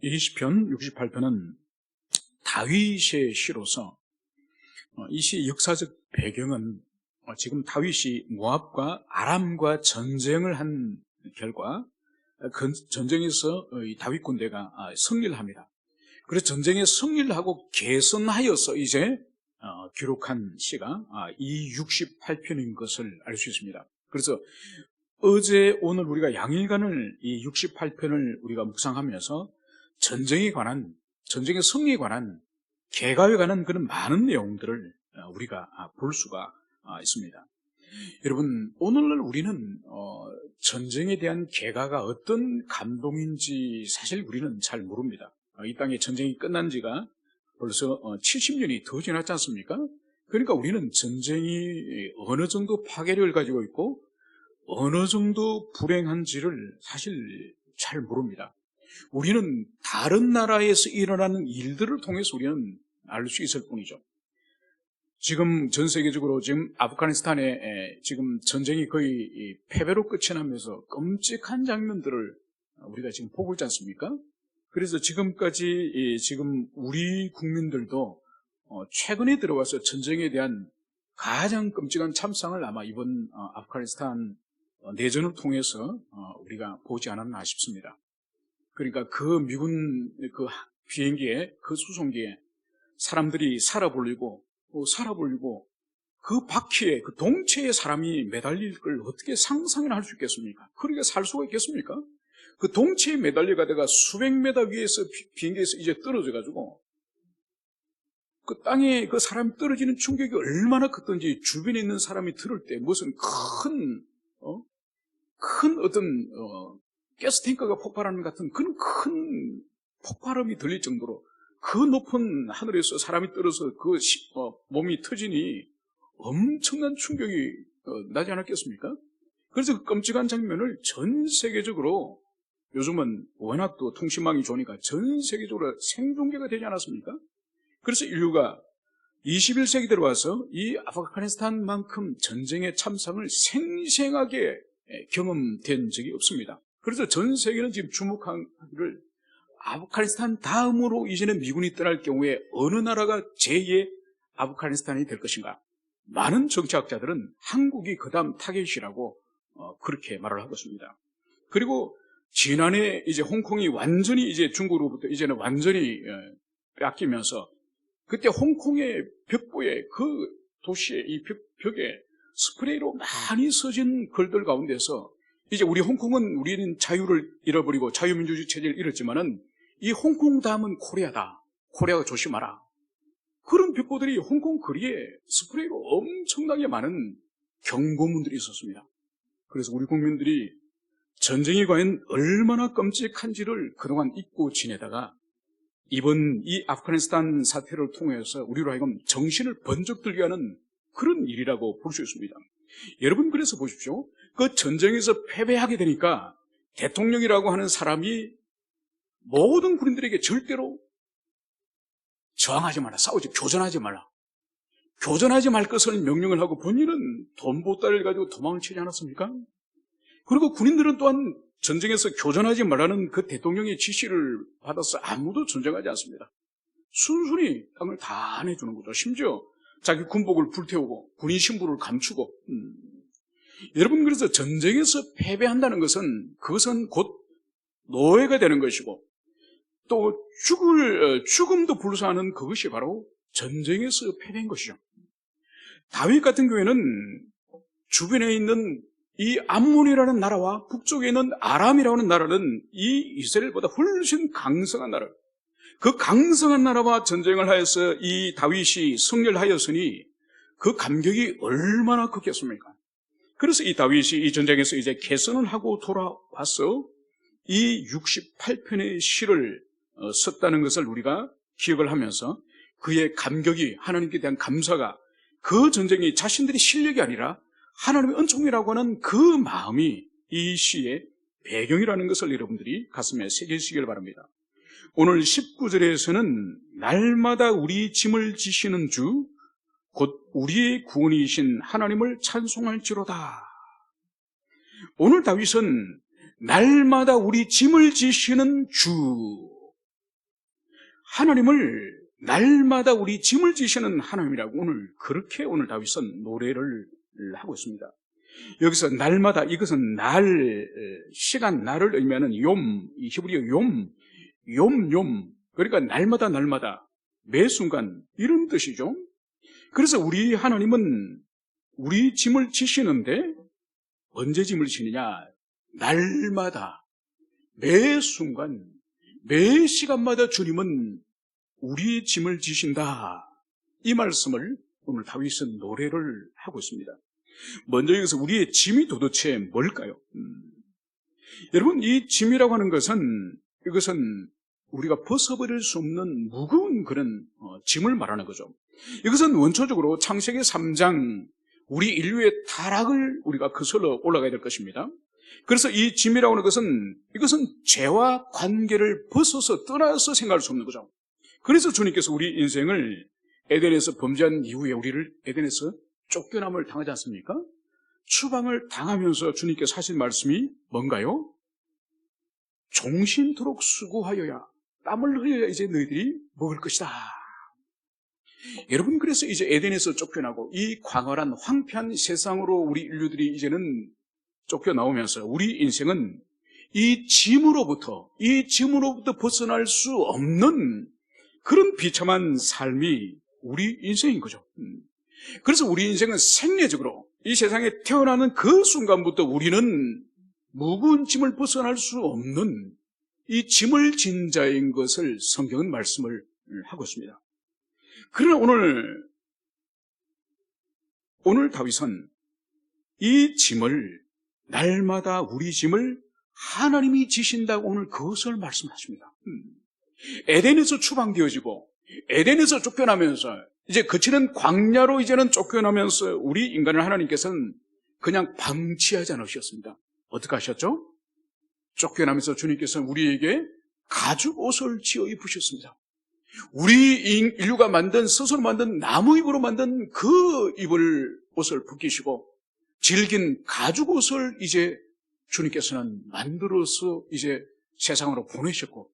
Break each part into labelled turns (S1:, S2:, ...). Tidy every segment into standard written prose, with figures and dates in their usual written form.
S1: 이 시편 68편은 다윗의 시로서 이 시의 역사적 배경은 지금 다윗이 모압과 아람과 전쟁을 한 결과 그 전쟁에서 이 다윗 군대가 승리를 합니다. 그래서 전쟁에 승리를 하고 개선하여서 이제 기록한 시가 이 68편인 것을 알 수 있습니다. 그래서 어제 오늘 우리가 양일간을 이 68편을 우리가 묵상하면서 전쟁에 관한, 전쟁의 승리에 관한, 개가에 관한 그런 많은 내용들을 우리가 볼 수가 있습니다. 여러분, 오늘날 우리는 전쟁에 대한 개가가 어떤 감동인지 사실 우리는 잘 모릅니다. 이 땅에 전쟁이 끝난 지가 벌써 70년이 더 지났지 않습니까? 그러니까 우리는 전쟁이 어느 정도 파괴력을 가지고 있고 어느 정도 불행한지를 사실 잘 모릅니다. 우리는 다른 나라에서 일어나는 일들을 통해서 우리는 알 수 있을 뿐이죠. 지금 전 세계적으로 지금 아프가니스탄에 지금 전쟁이 거의 패배로 끝이 나면서 끔찍한 장면들을 우리가 지금 보고 있지 않습니까? 그래서 지금까지 지금 우리 국민들도 최근에 들어와서 전쟁에 대한 가장 끔찍한 참상을 아마 이번 아프가니스탄 내전을 통해서 우리가 보지 않았나 싶습니다. 그러니까 그 미군 그 비행기에, 그 수송기에 사람들이 살아볼리고 그 바퀴에, 그 동체에 사람이 매달릴 걸 어떻게 상상이나 할 수 있겠습니까? 그러니까 살 수가 있겠습니까? 그 동체에 매달려 가다가 수백 미터 위에서 비행기에서 이제 떨어져가지고 그 땅에 그 사람이 떨어지는 충격이 얼마나 컸던지 주변에 있는 사람이 들을 때 무슨 큰 어떤 가스탱크가 폭발하는 같은 그런 큰 폭발음이 들릴 정도로 그 높은 하늘에서 사람이 떨어져 그 몸이 터지니 엄청난 충격이 나지 않았겠습니까? 그래서 그 끔찍한 장면을 전 세계적으로, 요즘은 워낙 또 통신망이 좋으니까 전 세계적으로 생중계가 되지 않았습니까? 그래서 인류가 21세기 들어와서 이 아프가니스탄만큼 전쟁의 참상을 생생하게 경험된 적이 없습니다. 그래서 전 세계는 지금 주목하기를, 아프가니스탄 다음으로 이제는 미군이 떠날 경우에 어느 나라가 제2의 아프가니스탄이 될 것인가? 많은 정치학자들은 한국이 그 다음 타겟이라고 그렇게 말을 하고 있습니다. 그리고 지난해 이제 홍콩이 완전히 이제 중국으로부터 이제는 완전히 뺏기면서 그때 홍콩의 벽보에, 그 도시의 이 벽에 스프레이로 많이 써진 글들 가운데서 이제 우리는 자유를 잃어버리고 자유민주주의 체제를 잃었지만은 이 홍콩 다음은 코리아다. 코리아가 조심하라. 그런 벽보들이 홍콩 거리에 스프레이로 엄청나게 많은 경고문들이 있었습니다. 그래서 우리 국민들이 전쟁이 과연 얼마나 끔찍한지를 그동안 잊고 지내다가 이번 이 아프가니스탄 사태를 통해서 우리로 하여금 정신을 번쩍 들게 하는 그런 일이라고 볼 수 있습니다. 여러분, 그래서 보십시오. 그 전쟁에서 패배하게 되니까 대통령이라고 하는 사람이 모든 군인들에게 절대로 저항하지 마라, 싸우지, 교전하지 말라. 교전하지 말 것을 명령을 하고 본인은 돈 보따리를 가지고 도망을 치지 않았습니까? 그리고 군인들은 또한 전쟁에서 교전하지 말라는 그 대통령의 지시를 받아서 아무도 전쟁하지 않습니다. 순순히 땅을 다 내주는 거죠. 심지어 자기 군복을 불태우고 군인 신분을 감추고. 여러분, 그래서 전쟁에서 패배한다는 것은 그것은 곧 노예가 되는 것이고 또 죽음도 불사하는 그것이 바로 전쟁에서 패배한 것이죠. 다윗 같은 경우에는 주변에 있는 이 암몬이라는 나라와 북쪽에 있는 아람이라는 나라는 이 이스라엘보다 훨씬 강성한 나라, 그 강성한 나라와 전쟁을 하여서 이 다윗이 승리를 하였으니 그 감격이 얼마나 컸겠습니까? 그래서 이 다윗이 이 전쟁에서 이제 개선을 하고 돌아와서 이 68편의 시를 썼다는 것을 우리가 기억을 하면서 그의 감격이, 하나님께 대한 감사가, 그 전쟁이 자신들의 실력이 아니라 하나님의 은총이라고 하는 그 마음이 이 시의 배경이라는 것을 여러분들이 가슴에 새기시길 바랍니다. 오늘 19절에서는 날마다 우리 짐을 지시는 주, 곧 우리의 구원이신 하나님을 찬송할지로다. 오늘 다윗은 날마다 우리 짐을 지시는 주, 하나님을 날마다 우리 짐을 지시는 하나님이라고 그렇게 오늘 다윗은 노래를 하고 있습니다. 여기서 날마다, 이것은 시간, 날을 의미하는 이 히브리어 욤, 그러니까 날마다, 매 순간, 이런 뜻이죠. 그래서 우리 하나님은 우리 짐을 지시는데, 언제 짐을 지느냐? 날마다, 매 순간, 매 시간마다 주님은 우리의 짐을 지신다. 이 말씀을 오늘 다윗은 노래를 하고 있습니다. 먼저 여기서 우리의 짐이 도대체 뭘까요? 여러분, 이 짐이라고 하는 이것은 우리가 벗어버릴 수 없는 무거운 그런 짐을 말하는 거죠. 이것은 원초적으로 창세기 3장 우리 인류의 타락을 우리가 거슬러 올라가야 될 것입니다. 그래서 이 짐이라고 하는 이것은 죄와 관계를 벗어서 떠나서 생각할 수 없는 거죠. 그래서 주님께서 우리 인생을 에덴에서 범죄한 이후에 우리를 에덴에서 쫓겨남을 당하지 않습니까? 추방을 당하면서 주님께서 하신 말씀이 뭔가요? 종신토록 수고하여야, 땀을 흘려야 이제 너희들이 먹을 것이다. 여러분, 그래서 이제 에덴에서 쫓겨나고 이 광활한 황폐한 세상으로 우리 인류들이 이제는 쫓겨나오면서 우리 인생은 이 짐으로부터 벗어날 수 없는 그런 비참한 삶이 우리 인생인 거죠. 그래서 우리 인생은 생리적으로 이 세상에 태어나는 그 순간부터 우리는 무거운 짐을 벗어날 수 없는 이 짐을 진 자인 것을 성경은 말씀을 하고 있습니다. 그러나 오늘 다윗은 이 짐을, 날마다 우리 짐을 하나님이 지신다고 오늘 그것을 말씀하십니다. 에덴에서 추방되어지고 에덴에서 쫓겨나면서 이제 그치는 광야로 이제는 쫓겨나면서 우리 인간을 하나님께서는 그냥 방치하지 않으셨습니다. 어떻게 하셨죠? 쫓겨나면서 주님께서는 우리에게 가죽 옷을 지어 입으셨습니다. 우리 인류가 스스로 만든 나무 잎으로 만든 그 옷을 벗기시고 질긴 가죽 옷을 이제 주님께서는 만들어서 이제 세상으로 보내셨고,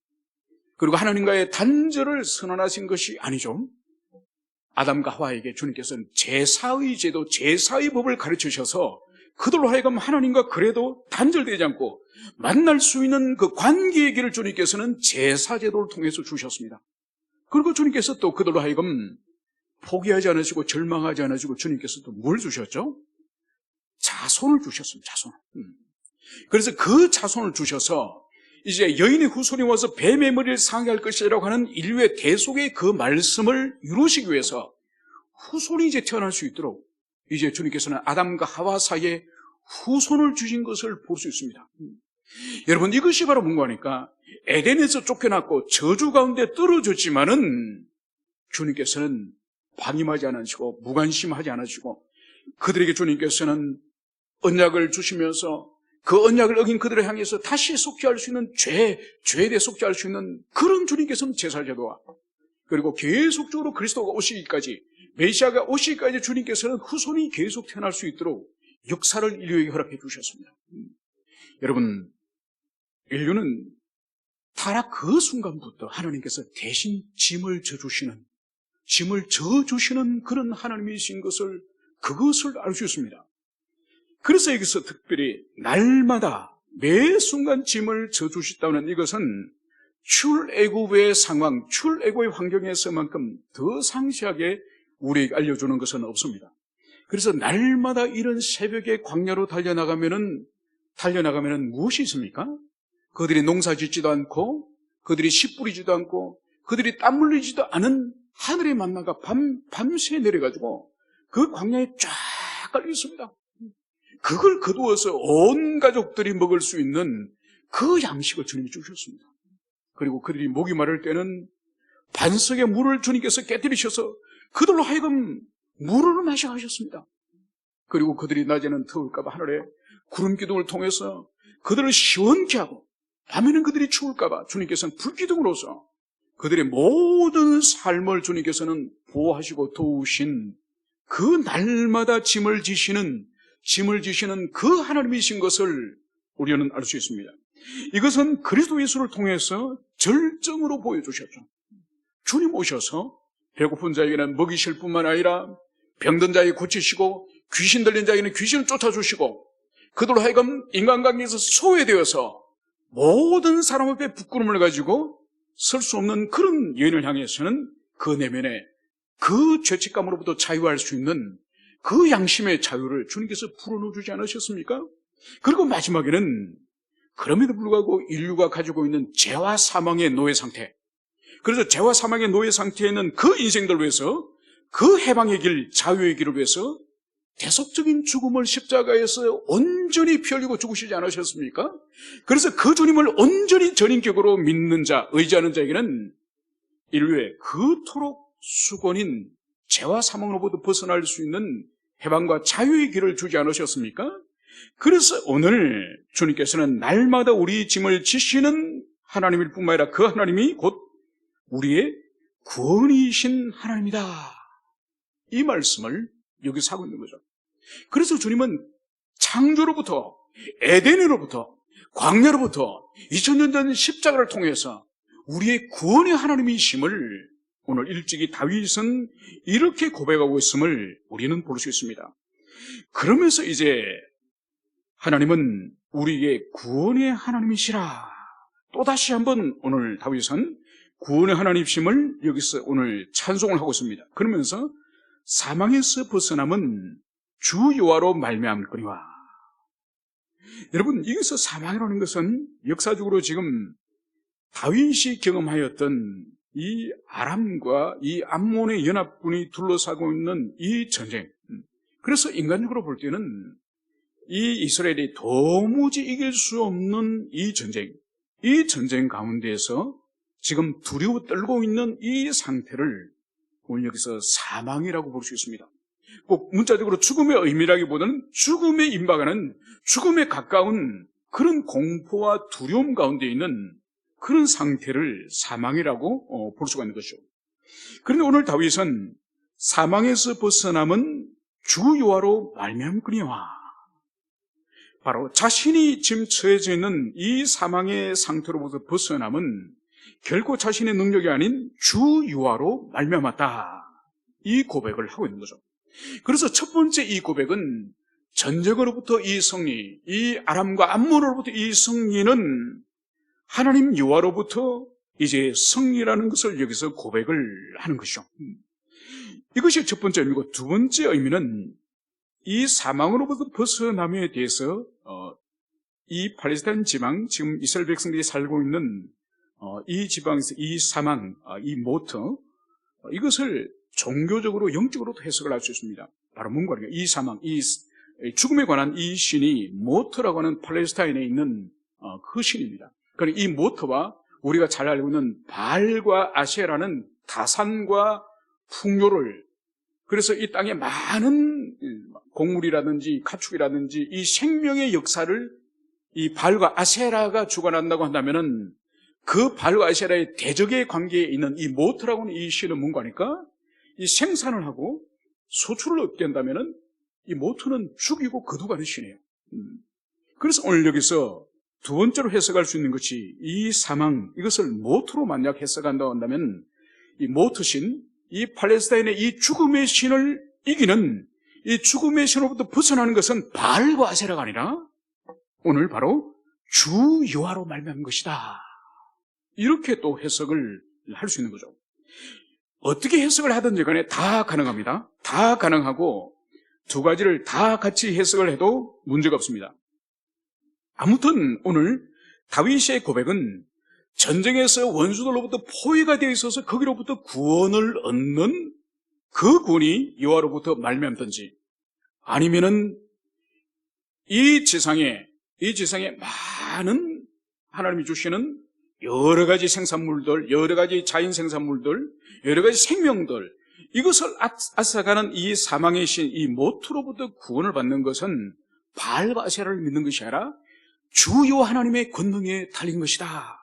S1: 그리고 하나님과의 단절을 선언하신 것이 아니죠. 아담과 하와에게 주님께서는 제사의 제도, 제사의 법을 가르치셔서 그들로 하여금 하나님과 그래도 단절되지 않고 만날 수 있는 그 관계의 길을 주님께서는 제사 제도를 통해서 주셨습니다. 그리고 주님께서 또 그들로 하여금 포기하지 않으시고 절망하지 않으시고 주님께서 또 뭘 주셨죠? 자손을 주셨습니다. 자손. 그래서 그 자손을 주셔서 이제 여인의 후손이 와서 뱀의 머리를 상하게 할 것이라고 하는 인류의 대속의 그 말씀을 이루시기 위해서 후손이 이제 태어날 수 있도록 이제 주님께서는 아담과 하와 사이에 후손을 주신 것을 볼 수 있습니다. 여러분, 이것이 바로 뭔가 하니까 에덴에서 쫓겨났고 저주 가운데 떨어졌지만은 주님께서는 방임하지 않으시고 무관심하지 않으시고 그들에게 주님께서는 언약을 주시면서 그 언약을 어긴 그들을 향해서 다시 속죄할 수 있는 죄에 대해 속죄할 수 있는 그런 주님께서는 제사제도와 그리고 계속적으로 그리스도가 오시기까지, 메시아가 오시기까지 주님께서는 후손이 계속 태어날 수 있도록 역사를 인류에게 허락해 주셨습니다. 여러분, 인류는 타락 그 순간부터 하나님께서 대신 짐을 져주시는 그런 하나님이신 그것을 알 수 있습니다. 그래서 여기서 특별히 날마다 매 순간 짐을 져주셨다는 이것은 출애굽의 상황, 출애굽의 환경에서만큼 더 상세하게 우리에게 알려주는 것은 없습니다. 그래서 날마다 이런 새벽에 광야로 달려나가면은 무엇이 있습니까? 그들이 농사 짓지도 않고, 그들이 씨 뿌리지도 않고, 그들이 땀 흘리지도 않은 하늘의 만나가 밤새 내려가지고 그 광야에 쫙 깔려 있습니다. 그걸 거두어서 온 가족들이 먹을 수 있는 그 양식을 주님이 주셨습니다. 그리고 그들이 목이 마를 때는 반석의 물을 주님께서 깨뜨리셔서 그들로 하여금 물을 마시게 하셨습니다. 그리고 그들이 낮에는 더울까봐 하늘에 구름 기둥을 통해서 그들을 시원케 하고, 밤에는 그들이 추울까봐 주님께서는 불기둥으로서 그들의 모든 삶을 주님께서는 보호하시고 도우신 그 날마다 짐을 지시는 그 하나님이신 것을 우리는 알 수 있습니다. 이것은 그리스도 예수를 통해서 절정으로 보여주셨죠. 주님 오셔서 배고픈 자에게는 먹이실 뿐만 아니라 병든 자에게 고치시고 귀신 들린 자에게는 귀신을 쫓아주시고 그들로 하여금 인간관계에서 소외되어서 모든 사람 앞에 부끄러움을 가지고 설 수 없는 그런 여인을 향해서는 그 내면에 그 죄책감으로부터 자유할 수 있는 그 양심의 자유를 주님께서 풀어놓아주지 않으셨습니까? 그리고 마지막에는 그럼에도 불구하고 인류가 가지고 있는 죄와 사망의 노예 상태, 그래서 죄와 사망의 노예 상태에 있는 그 인생들 위해서 그 해방의 길, 자유의 길을 위해서 대속적인 죽음을 십자가에서 온전히 피 흘리고 죽으시지 않으셨습니까? 그래서 그 주님을 온전히 전인격으로 믿는 자, 의지하는 자에게는 인류의 그토록 수건인 죄와 사망으로부터 벗어날 수 있는 해방과 자유의 길을 주지 않으셨습니까? 그래서 오늘 주님께서는 날마다 우리 짐을 지시는 하나님일 뿐만 아니라 그 하나님이 곧 우리의 구원이신 하나님이다, 이 말씀을 여기서 하고 있는 거죠. 그래서 주님은 창조로부터, 에덴으로부터, 광야로부터 2000년 전 십자가를 통해서 우리의 구원의 하나님이심을 오늘 일찍이 다윗은 이렇게 고백하고 있음을 우리는 볼 수 있습니다. 그러면서 이제 하나님은 우리의 구원의 하나님이시라, 또다시 한번 오늘 다윗은 구원의 하나님이심을 여기서 오늘 찬송을 하고 있습니다. 그러면서 사망에서 벗어남은 주 여호와로 말미암거니와. 여러분, 여기서 사망이라는 것은 역사적으로 지금 다윗이 경험하였던 이 아람과 이 암몬의 연합군이 둘러싸고 있는 이 전쟁, 그래서 인간적으로 볼 때는 이 이스라엘이 도무지 이길 수 없는 이 전쟁 가운데에서 지금 두려워 떨고 있는 이 상태를 오늘 여기서 사망이라고 볼 수 있습니다. 꼭 문자적으로 죽음의 의미라기보다는 죽음에 임박하는, 죽음에 가까운 그런 공포와 두려움 가운데 있는 그런 상태를 사망이라고 볼 수가 있는 것이죠. 그런데 오늘 다윗은 사망에서 벗어남은 주 여호와로 말미암거니와, 바로 자신이 지금 처해져 있는 이 사망의 상태로부터 벗어남은 결코 자신의 능력이 아닌 주 여호와로 말미암았다, 이 고백을 하고 있는 거죠. 그래서 첫 번째 이 고백은 전쟁으로부터 이 승리, 이 아람과 암몬으로부터 이 승리는 하나님 여호와로부터 이제 승리라는 것을 여기서 고백을 하는 것이죠. 이것이 첫 번째 의미고, 두 번째 의미는 이 사망으로부터 벗어남에 대해서 이 팔레스타인 지방, 지금 이스라엘 백성들이 살고 있는 이 지방에서 이 사망, 이 모터, 이것을 종교적으로 영적으로도 해석을 할 수 있습니다. 바로 뭔가 이 사망, 이 죽음에 관한 이 신이 모터라고 하는 팔레스타인에 있는 그 신입니다. 그러니까 이 모터와 우리가 잘 알고 있는 바알과 아세라는 다산과 풍요를, 그래서 이 땅에 많은 곡물이라든지 가축이라든지 이 생명의 역사를 이 바알과 아세라가 주관한다고 한다면은 그 바알과 아세라의 대적의 관계에 있는 이 모터라고 하는 이 신은 뭔가 하니까 이 생산을 하고 소출을 얻게 한다면은 이 모터는 죽이고 거두가는 신이에요. 그래서 오늘 여기서 두 번째로 해석할 수 있는 것이 이 사망, 이것을 모터로 만약 해석한다고 한다면 이 모터신, 이 팔레스타인의 이 죽음의 신을 이기는, 이 죽음의 신으로부터 벗어나는 것은 바알과 아세라가 아니라 오늘 바로 주 여호와로 말미암은 것이다, 이렇게 또 해석을 할 수 있는 거죠. 어떻게 해석을 하든지 간에 다 가능합니다. 다 가능하고 두 가지를 다 같이 해석을 해도 문제가 없습니다. 아무튼 오늘 다윗의 고백은 전쟁에서 원수들로부터 포위가 되어 있어서 거기로부터 구원을 얻는 그 구원이 여호와로부터 말미암든지, 아니면은 이 지상에 많은 하나님이 주시는 여러 가지 생산물들, 여러 가지 자연 생산물들, 여러 가지 생명들, 이것을 앗아가는 이 사망의 신, 이 모토로부터 구원을 받는 것은 바알과 아세라를 믿는 것이 아니라 주 여호와 하나님의 권능에 달린 것이다,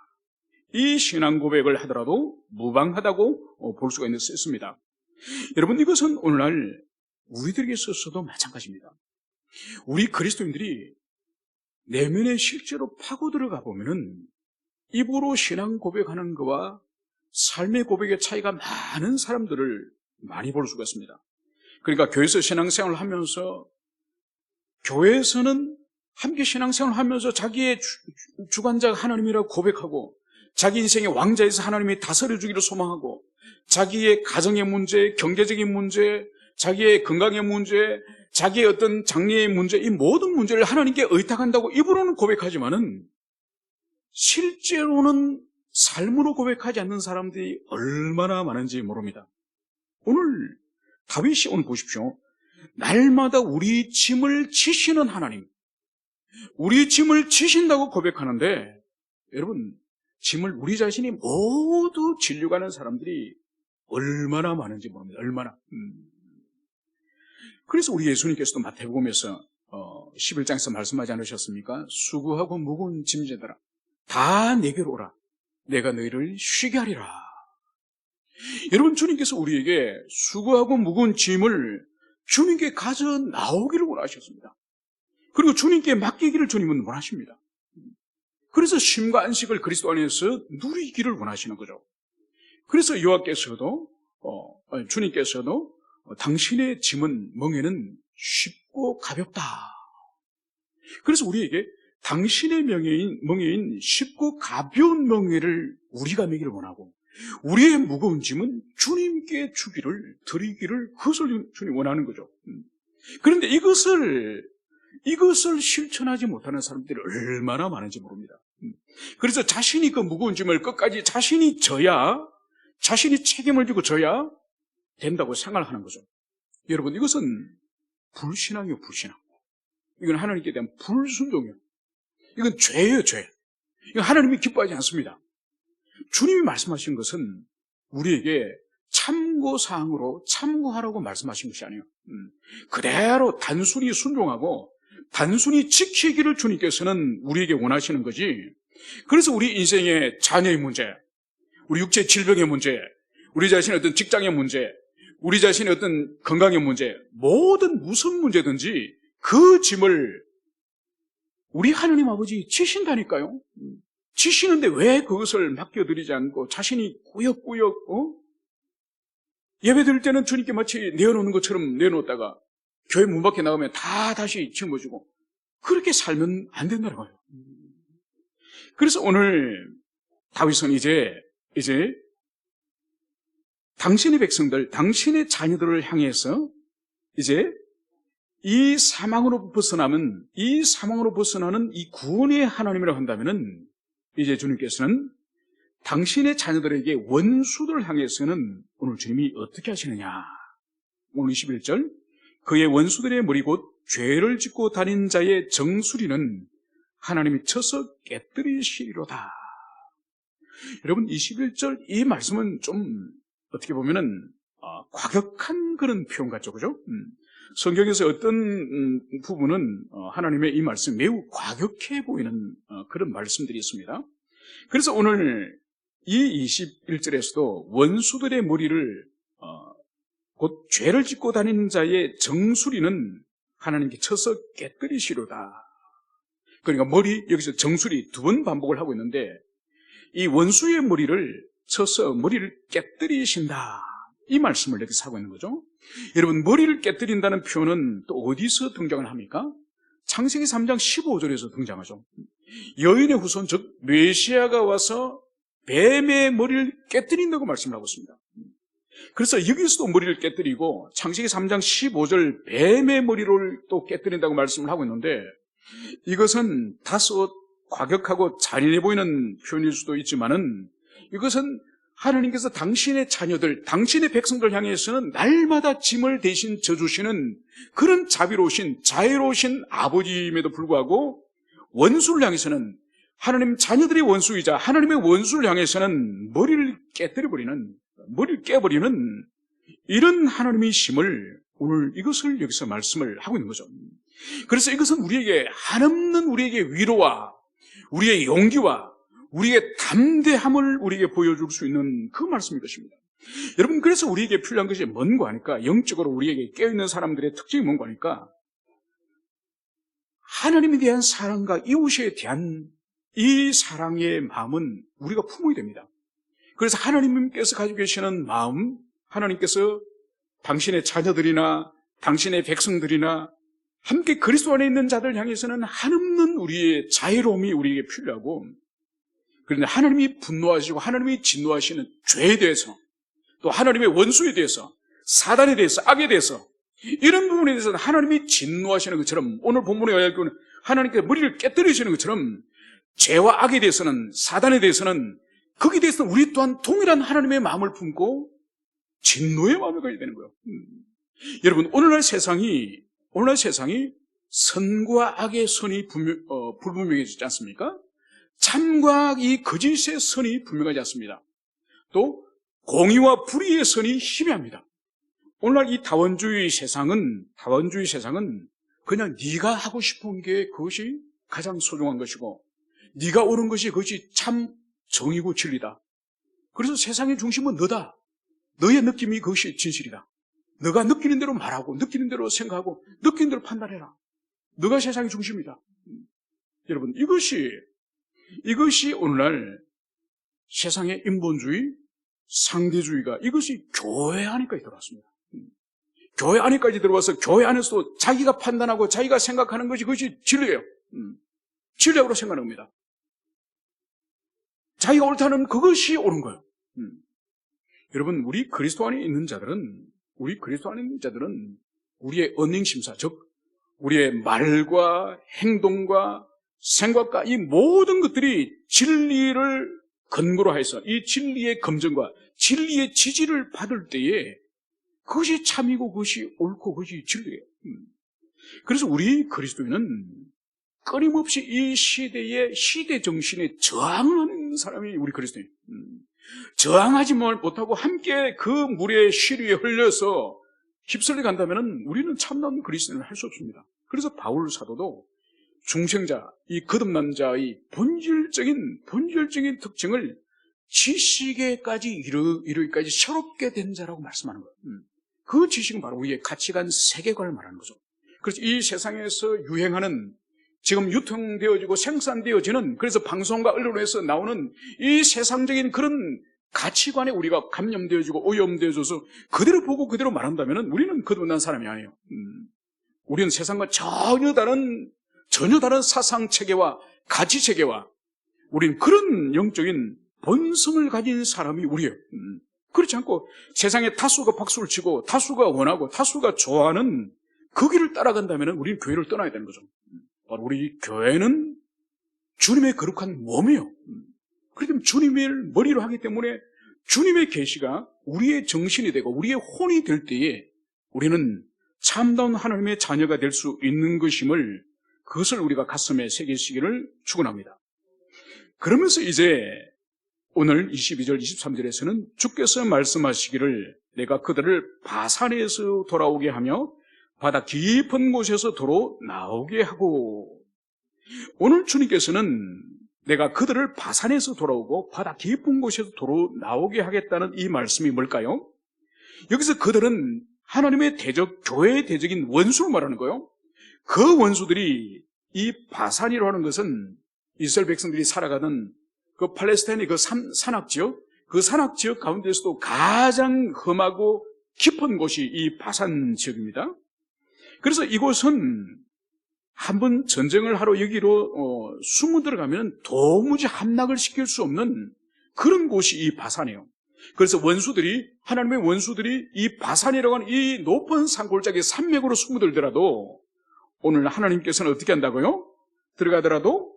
S1: 이 신앙 고백을 하더라도 무방하다고 볼 수가 있습니다. 여러분, 이것은 오늘날 우리들에게 있어서도 마찬가지입니다. 우리 그리스도인들이 내면에 실제로 파고 들어가 보면은 입으로 신앙 고백하는 것과 삶의 고백의 차이가 많은 사람들을 많이 볼 수가 있습니다. 그러니까 교회에서 신앙생활을 하면서, 교회에서는 함께 신앙생활을 하면서 자기의 주관자가 하나님이라고 고백하고, 자기 인생의 왕자에서 하나님이 다스려 주기를 소망하고, 자기의 가정의 문제, 경제적인 문제, 자기의 건강의 문제, 자기의 어떤 장래의 문제, 이 모든 문제를 하나님께 의탁한다고 입으로는 고백하지만은 실제로는 삶으로 고백하지 않는 사람들이 얼마나 많은지 모릅니다. 오늘 다윗이 오늘 보십시오. 날마다 우리 짐을 지시는 하나님, 우리 짐을 지신다고 고백하는데, 여러분, 짐을 우리 자신이 모두 지려고 하는 사람들이 얼마나 많은지 모릅니다. 얼마나. 그래서 우리 예수님께서도 마태복음에서 11장에서 말씀하지 않으셨습니까? 수고하고 무거운 짐진들아 다 내게로 오라. 내가 너희를 쉬게 하리라. 여러분, 주님께서 우리에게 수고하고 무거운 짐을 주님께 가져 나오기를 원하셨습니다. 그리고 주님께 맡기기를 주님은 원하십니다. 그래서 쉼과 안식을 그리스도 안에서 누리기를 원하시는 거죠. 그래서 여호와께서도 주님께서도 당신의 짐은 멍에는 쉽고 가볍다. 그래서 우리에게 당신의 멍에인 쉽고 가벼운 멍에를 우리가 매기를 원하고, 우리의 무거운 짐은 주님께 주기를, 드리기를, 그것을 주님 원하는 거죠. 그런데 이것을 실천하지 못하는 사람들이 얼마나 많은지 모릅니다. 그래서 자신이 그 무거운 짐을 끝까지 자신이 져야, 자신이 책임을 지고 져야 된다고 생각을 하는 거죠. 여러분, 이것은 불신앙이에요, 불신앙. 이건 하나님께 대한 불순종이에요. 이건 죄예요, 죄. 이건 하나님이 기뻐하지 않습니다. 주님이 말씀하신 것은 우리에게 참고사항으로 참고하라고 말씀하신 것이 아니에요. 그대로 단순히 순종하고 단순히 지키기를 주님께서는 우리에게 원하시는 거지. 그래서 우리 인생의 자녀의 문제, 우리 육체 질병의 문제, 우리 자신의 어떤 직장의 문제, 우리 자신의 어떤 건강의 문제, 모든 무슨 문제든지 그 짐을 우리 하나님 아버지 지신다니까요. 지시는데 왜 그것을 맡겨드리지 않고 자신이 꾸역꾸역 예배 드릴 때는 주님께 마치 내어놓는 것처럼 내어놓다가 교회 문 밖에 나가면 다 다시 짊어지고, 그렇게 살면 안 된다는 거예요. 그래서 오늘 다윗은 이제 당신의 백성들, 당신의 자녀들을 향해서 이제 이 사망으로 벗어나는 이 구원의 하나님이라고 한다면은, 이제 주님께서는 당신의 자녀들에게 원수들을 향해서는 오늘 주님이 어떻게 하시느냐. 오늘 21절, 그의 원수들의 머리 곧 죄를 짓고 다닌 자의 정수리는 하나님이 쳐서 깨뜨리시리로다. 여러분, 21절 이 말씀은 좀 어떻게 보면은 과격한 그런 표현 같죠, 그죠? 성경에서 어떤 부분은 하나님의 이 말씀 매우 과격해 보이는 그런 말씀들이 있습니다. 그래서 오늘 이 21절에서도 원수들의 머리를 곧 죄를 짓고 다니는 자의 정수리는 하나님께 쳐서 깨뜨리시로다. 그러니까 머리, 여기서 정수리 두 번 반복을 하고 있는데, 이 원수의 머리를 쳐서 머리를 깨뜨리신다, 이 말씀을 여기서 하고 있는 거죠. 여러분, 머리를 깨뜨린다는 표현은 또 어디서 등장을 합니까? 창세기 3장 15절에서 등장하죠. 여인의 후손, 즉 메시아가 와서 뱀의 머리를 깨뜨린다고 말씀을 하고 있습니다. 그래서 여기서도 머리를 깨뜨리고 창세기 3장 15절 뱀의 머리를 또 깨뜨린다고 말씀을 하고 있는데, 이것은 다소 과격하고 잔인해 보이는 표현일 수도 있지만은, 이것은 하나님께서 당신의 자녀들, 당신의 백성들 향해서는 날마다 짐을 대신 져주시는 그런 자비로우신, 자애로우신 아버지임에도 불구하고, 원수를 향해서는, 하나님 자녀들의 원수이자 하나님의 원수를 향해서는 머리를 깨뜨려버리는, 머리를 깨버리는 이런 하나님의 심을 오늘 이것을 여기서 말씀을 하고 있는 거죠. 그래서 이것은 우리에게 한없는 우리에게 위로와 우리의 용기와 우리의 담대함을 우리에게 보여줄 수 있는 그 말씀인 것입니다. 여러분, 그래서 우리에게 필요한 것이 뭔가 하니까, 영적으로 우리에게 깨어있는 사람들의 특징이 뭔가 하니까, 하나님에 대한 사랑과 이웃에 대한 이 사랑의 마음은 우리가 품어야 됩니다. 그래서 하나님께서 가지고 계시는 마음, 하나님께서 당신의 자녀들이나 당신의 백성들이나 함께 그리스도 안에 있는 자들 향해서는 한없는 우리의 자유로움이 우리에게 필요하고, 그런데 하나님이 분노하시고 하나님이 진노하시는 죄에 대해서, 또 하나님의 원수에 대해서, 사단에 대해서, 악에 대해서, 이런 부분에 대해서는 하나님이 진노하시는 것처럼, 오늘 본문에 의하면 하나님께서 머리를 깨뜨리시는 것처럼 죄와 악에 대해서는, 사단에 대해서는, 거기에 대해서는 우리 또한 동일한 하나님의 마음을 품고 진노의 마음을 가져야 되는 거예요. 여러분, 오늘날 세상이 선과 악의 선이 불분명해지지 않습니까? 참과 이 거짓의 선이 분명하지 않습니다. 또 공의와 불의의 선이 희미합니다. 오늘날 이 다원주의 세상은 그냥 네가 하고 싶은 게 그것이 가장 소중한 것이고, 네가 옳은 것이 그것이 참 정의고 진리다. 그래서 세상의 중심은 너다. 너의 느낌이 그것이 진실이다. 너가 느끼는 대로 말하고, 느끼는 대로 생각하고, 느끼는 대로 판단해라. 너가 세상의 중심이다. 여러분, 이것이 오늘날 세상의 인본주의, 상대주의가 이것이 교회 안에까지 들어왔습니다. 교회 안에까지 들어와서 교회 안에서도 자기가 판단하고 자기가 생각하는 것이 그것이 진리예요. 진리라고 생각하는 겁니다. 자기가 옳다는 그것이 옳은 거예요. 여러분, 우리 그리스도 안에 있는 자들은 우리의 언행심사, 즉 우리의 말과 행동과 생각과 이 모든 것들이 진리를 근거로 해서 이 진리의 검증과 진리의 지지를 받을 때에 그것이 참이고 그것이 옳고 그것이 진리예요. 그래서 우리 그리스도인은 끊임없이 이 시대의 시대 정신에 저항하는 사람이 우리 그리스도인. 저항하지 못하고 함께 그 물의 시류에 흘려서 휩쓸려 간다면 우리는 참된 그리스도인을 할 수 없습니다. 그래서 바울 사도도 중생자, 이 거듭난 자의 본질적인 특징을 지식에까지 이르기까지 새롭게 된 자라고 말씀하는 거예요. 그 지식은 바로 우리의 가치관, 세계관을 말하는 거죠. 그래서 이 세상에서 유행하는, 지금 유통되어지고 생산되어지는, 그래서 방송과 언론에서 나오는 이 세상적인 그런 가치관에 우리가 감염되어지고 오염되어져서 그대로 보고 그대로 말한다면 우리는 거듭난 사람이 아니에요. 우리는 세상과 전혀 다른 사상체계와 가치체계와 우리는 그런 영적인 본성을 가진 사람이 우리예요. 그렇지 않고 세상에 다수가 박수를 치고 다수가 원하고 다수가 좋아하는 그 길을 따라간다면 우리는 교회를 떠나야 되는 거죠. 바로 우리 교회는 주님의 거룩한 몸이에요. 그렇기 때문에 주님을 머리로 하기 때문에 주님의 계시가 우리의 정신이 되고 우리의 혼이 될 때에 우리는 참다운 하나님의 자녀가 될 수 있는 것임을, 그것을 우리가 가슴에 새기시기를 축원합니다. 그러면서 이제 오늘 22절, 23절에서는 주께서 말씀하시기를 내가 그들을 바산에서 돌아오게 하며 바다 깊은 곳에서 도로 나오게 하고, 오늘 주님께서는 내가 그들을 바산에서 돌아오고 바다 깊은 곳에서 도로 나오게 하겠다는 이 말씀이 뭘까요? 여기서 그들은 하나님의 대적, 교회의 대적인 원수를 말하는 거예요. 그 원수들이 이 바산이라고 하는 것은 이스라엘 백성들이 살아가던 그 팔레스타인의 그 산악지역, 그 산악지역 가운데서도 가장 험하고 깊은 곳이 이 바산 지역입니다. 그래서 이곳은 한번 전쟁을 하러 여기로 숨어 들어가면 도무지 함락을 시킬 수 없는 그런 곳이 이 바산이에요. 그래서 하나님의 원수들이 이 바산이라고 하는 이 높은 산골짜기 산맥으로 숨어들더라도 오늘 하나님께서는 어떻게 한다고요? 들어가더라도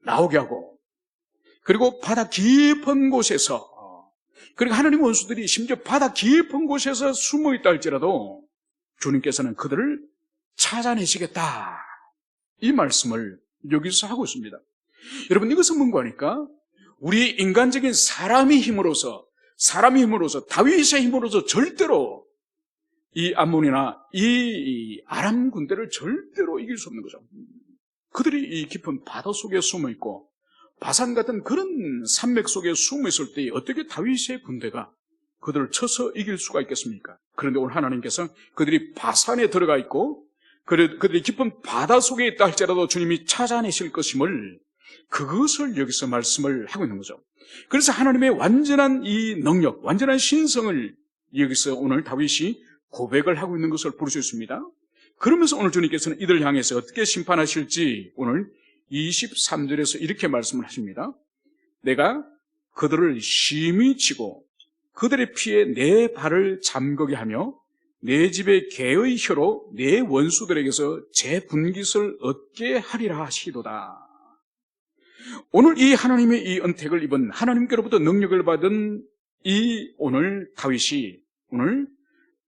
S1: 나오게 하고, 그리고 바다 깊은 곳에서, 그리고 하나님 원수들이 심지어 바다 깊은 곳에서 숨어 있다 할지라도 주님께서는 그들을 찾아내시겠다, 이 말씀을 여기서 하고 있습니다. 여러분, 이것은 뭔가 하니까 우리 인간적인 사람의 힘으로서 다윗의 힘으로서 절대로 이 암몬이나 이 아람 군대를 절대로 이길 수 없는 거죠. 그들이 이 깊은 바다 속에 숨어 있고 바산 같은 그런 산맥 속에 숨어 있을 때 어떻게 다윗의 군대가 그들을 쳐서 이길 수가 있겠습니까? 그런데 오늘 하나님께서 그들이 바산에 들어가 있고 그들이 깊은 바다 속에 있다 할지라도 주님이 찾아내실 것임을, 그것을 여기서 말씀을 하고 있는 거죠. 그래서 하나님의 완전한 이 능력, 완전한 신성을 여기서 오늘 다윗이 고백을 하고 있는 것을 볼 수 있습니다. 그러면서 오늘 주님께서는 이들을 향해서 어떻게 심판하실지 오늘 23절에서 이렇게 말씀을 하십니다. 내가 그들을 심히 치고 그들의 피에 내 발을 잠그게 하며 내 집의 개의 혀로 내 원수들에게서 제 분깃을 얻게 하리라 하시도다. 오늘 이 하나님의 이 은택을 입은 하나님께로부터 능력을 받은 이 오늘 다윗이 오늘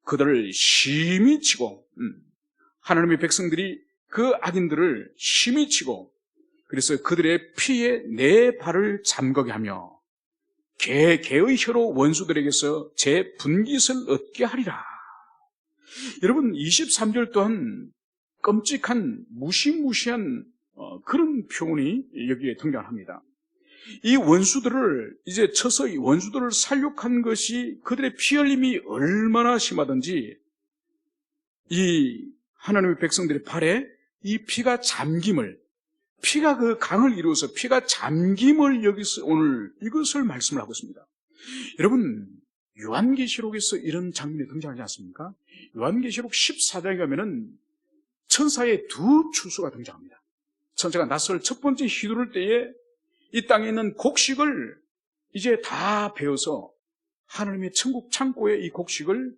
S1: 그들을 심히 치고 하나님의 백성들이 그 악인들을 심히 치고 그래서 그들의 피에 내 발을 잠그게 하며 개의 혀로 원수들에게서 제 분깃을 얻게 하리라. 여러분 23절 또한 끔찍한 무시무시한 그런 표현이 여기에 등장합니다. 이 원수들을 이제 쳐서 이 원수들을 살육한 것이 그들의 피 흘림이 얼마나 심하든지 이 하나님의 백성들의 발에 이 피가 잠김을, 피가 그 강을 이루어서 피가 잠김을 여기서 오늘 이것을 말씀을 하고 있습니다. 여러분 요한계시록에서 이런 장면이 등장하지 않습니까? 요한계시록 14장에 가면은 천사의 두 추수가 등장합니다. 천사가 낯을 첫 번째 휘두를 때에 이 땅에 있는 곡식을 이제 다 베어서 하나님의 천국 창고에 이 곡식을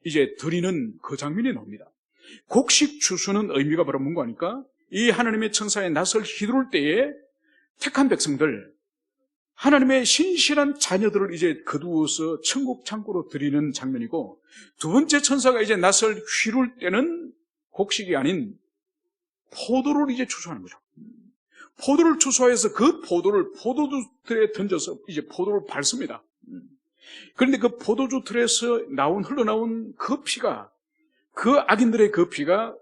S1: 이제 드리는 그 장면이 나옵니다. 곡식 추수는 의미가 바로 뭔가 하니까 이 하나님의 천사의 낯을 휘두를 때에 택한 백성들, 하나님의 신실한 자녀들을 이제 거두어서 천국 창고로 드리는 장면이고, 두 번째 천사가 이제 낯을 휘둘 때는 곡식이 아닌 포도를 이제 추수하는 거죠. 포도를 추수해서 그 포도를 포도주 틀에 던져서 이제 포도를 밟습니다. 그런데 그 포도주 틀에서 흘러나온 그 피가, 그 악인들의 그 피가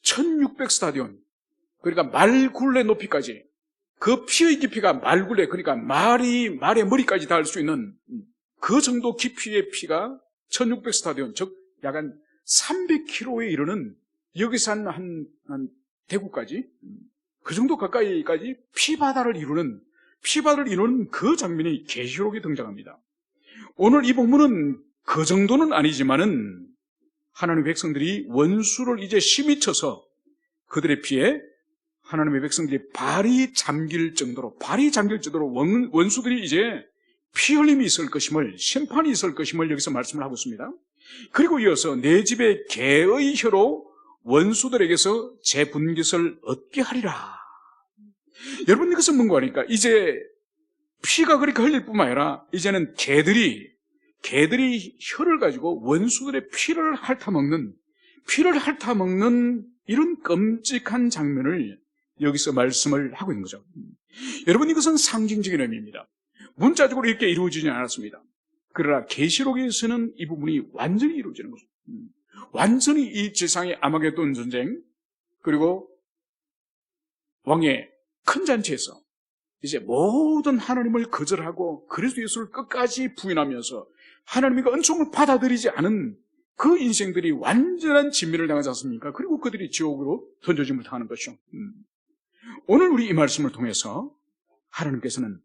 S1: 1600스타디온, 그러니까 말굴레 높이까지, 그 피의 깊이가 말굴레, 그러니까 말의 머리까지 닿을 수 있는 그 정도 깊이의 피가 1600스타디온, 즉 약 한 300km에 이르는, 여기서 한 대구까지 그 정도 가까이까지 피바다를 이루는 그 장면이 계시록에 등장합니다. 오늘 이 본문은 그 정도는 아니지만은 하나님의 백성들이 원수를 이제 심히 쳐서 그들의 피에 하나님의 백성들이 발이 잠길 정도로 원수들이 이제 피 흘림이 있을 것임을, 심판이 있을 것임을 여기서 말씀을 하고 있습니다. 그리고 이어서 내 집에 개의 혀로 원수들에게서 제 분깃을 얻게 하리라. 여러분 이것은 뭔가 하니까 이제 피가 그렇게 흘릴 뿐만 아니라 이제는 개들이 혀를 가지고 원수들의 피를 핥아먹는 이런 끔찍한 장면을 여기서 말씀을 하고 있는 거죠. 여러분 이것은 상징적인 의미입니다. 문자적으로 이렇게 이루어지지 않았습니다. 그러나 계시록에서는 이 부분이 완전히 이루어지는 거죠. 완전히 이 지상의 아마게돈 전쟁, 그리고 왕의 큰 잔치에서 이제 모든 하나님을 거절하고 그리스도 예수를 끝까지 부인하면서 하나님의 은총을 받아들이지 않은 그 인생들이 완전한 진미를 당하지 않습니까? 그리고 그들이 지옥으로 던져짐을 당하는 것이죠. 오늘 우리 이 말씀을 통해서 하나님께서는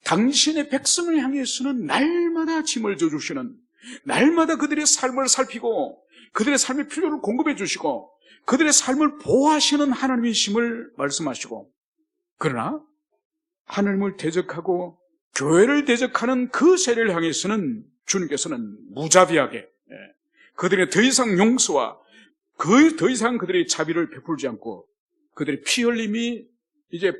S1: 당신의 백성을 향해서는 날마다 짐을 져주시는, 날마다 그들의 삶을 살피고 그들의 삶의 필요를 공급해 주시고 그들의 삶을 보호하시는 하나님이심을 말씀하시고, 그러나 하나님을 대적하고 교회를 대적하는 그 세력을 향해서는 주님께서는 무자비하게 그들의 더 이상 용서와 더 이상 그들의 자비를 베풀지 않고 그들의 피 흘림이 이제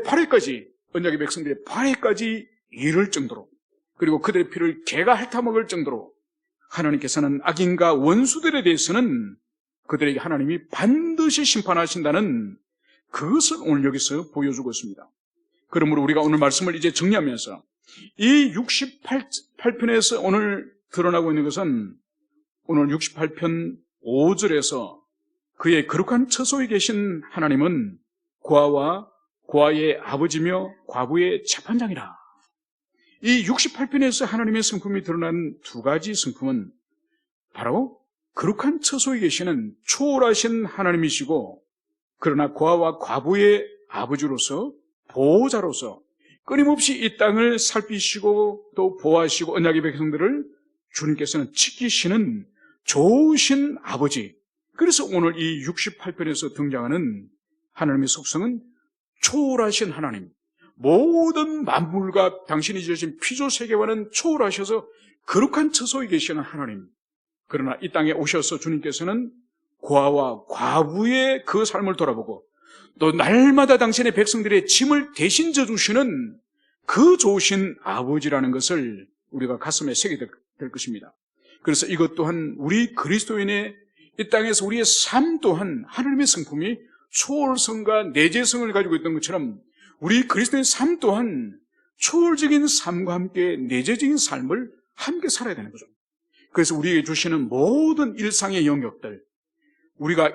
S1: 발에까지, 언약의 백성들의 발에까지 이를 정도로, 그리고 그들의 피를 개가 핥아먹을 정도로 하나님께서는 악인과 원수들에 대해서는 그들에게 하나님이 반드시 심판하신다는 그것을 오늘 여기서 보여주고 있습니다. 그러므로 우리가 오늘 말씀을 이제 정리하면서 이 68편에서 오늘 드러나고 있는 것은 오늘 68편 5절에서 그의 거룩한 처소에 계신 하나님은 고아와 고아의 아버지며 과부의 재판장이라. 이 68편에서 하나님의 성품이 드러난 두 가지 성품은 바로 거룩한 처소에 계시는 초월하신 하나님이시고, 그러나 고아와 과부의 아버지로서, 보호자로서 끊임없이 이 땅을 살피시고 또 보호하시고 언약의 백성들을 주님께서는 지키시는 좋으신 아버지. 그래서 오늘 이 68편에서 등장하는 하나님의 속성은 초월하신 하나님, 모든 만물과 당신이 지으신 피조세계와는 초월하셔서 거룩한 처소에 계시는 하나님. 그러나 이 땅에 오셔서 주님께서는 고아와 과부의 그 삶을 돌아보고 또 날마다 당신의 백성들의 짐을 대신 져주시는 그 좋으신 아버지라는 것을 우리가 가슴에 새기게 될 것입니다. 그래서 이것 또한 우리 그리스도인의 이 땅에서 우리의 삶 또한 하나님의 성품이 초월성과 내재성을 가지고 있던 것처럼 우리 그리스도인 삶 또한 초월적인 삶과 함께 내재적인 삶을 함께 살아야 되는 거죠. 그래서 우리에게 주시는 모든 일상의 영역들, 우리가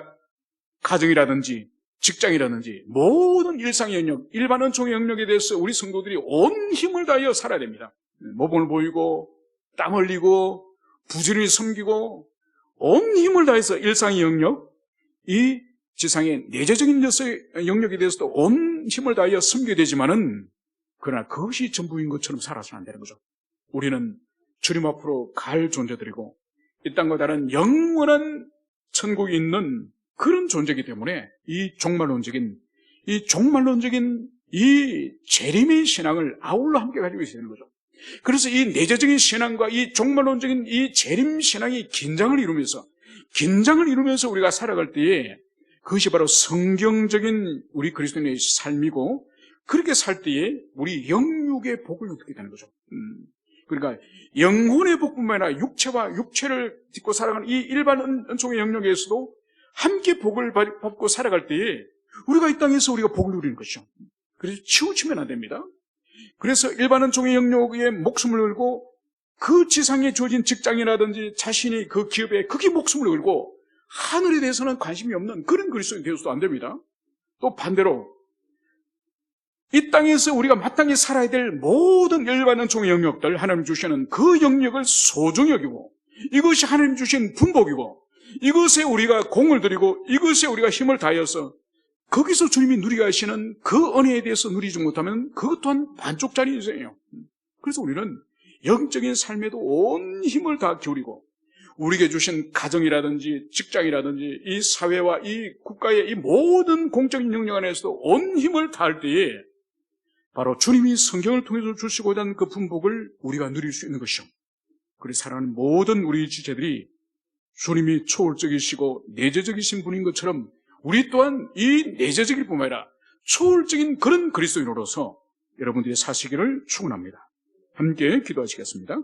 S1: 가정이라든지 직장이라든지 모든 일상의 영역, 일반 은총의 영역에 대해서 우리 성도들이 온 힘을 다하여 살아야 됩니다. 모범을 보이고 땀 흘리고 부지런히 섬기고 온 힘을 다해서 일상의 영역, 이 지상의 내재적인 영역에 대해서도 온 힘을 다하여 섬겨야 되지만은 그러나 그것이 전부인 것처럼 살아서는 안 되는 거죠. 우리는 주님 앞으로 갈 존재들이고 이 땅과 다른 영원한 천국이 있는 그런 존재이기 때문에 이 종말론적인 이 재림의 신앙을 아울러 함께 가지고 있어야 되는 거죠. 그래서 이 내재적인 신앙과 이 종말론적인 이 재림 신앙이 긴장을 이루면서 우리가 살아갈 때에 그것이 바로 성경적인 우리 그리스도인의 삶이고 그렇게 살 때에 우리 영육의 복을 얻게 되는 거죠. 그러니까 영혼의 복뿐만 아니라 육체와 육체를 딛고 살아가는 이 일반 은총의 영역에서도 함께 복을 받고 살아갈 때에 우리가 이 땅에서 우리가 복을 누리는 것이죠. 그래서 치우치면 안 됩니다. 그래서 일반 은총의 영역에 목숨을 걸고 그 지상에 주어진 직장이라든지 자신이 그 기업에 거기에 목숨을 걸고 하늘에 대해서는 관심이 없는 그런 그리스도인이 되어서도 안 됩니다. 또 반대로 이 땅에서 우리가 마땅히 살아야 될 모든 일반 은총의 영역들, 하나님 주시는 그 영역을 소중히 여기고 이것이 하나님 주신 분복이고 이것에 우리가 공을 들이고 이것에 우리가 힘을 다해서 거기서 주님이 누리게 하시는 그 은혜에 대해서 누리지 못하면 그것 또한 반쪽짜리 인생이에요. 그래서 우리는 영적인 삶에도 온 힘을 다 기울이고 우리에게 주신 가정이라든지 직장이라든지 이 사회와 이 국가의 이 모든 공적인 영역 안에서도 온 힘을 다할 때에 바로 주님이 성경을 통해서 주시고자 하는 그 분복을 우리가 누릴 수 있는 것이죠. 그래서 사랑하는 모든 우리 지체들이 주님이 초월적이시고 내재적이신 분인 것처럼 우리 또한 이 내재적일 뿐만 아니라 초월적인 그런 그리스도인으로서 여러분들이 사시기를 축원합니다. 함께 기도하시겠습니다.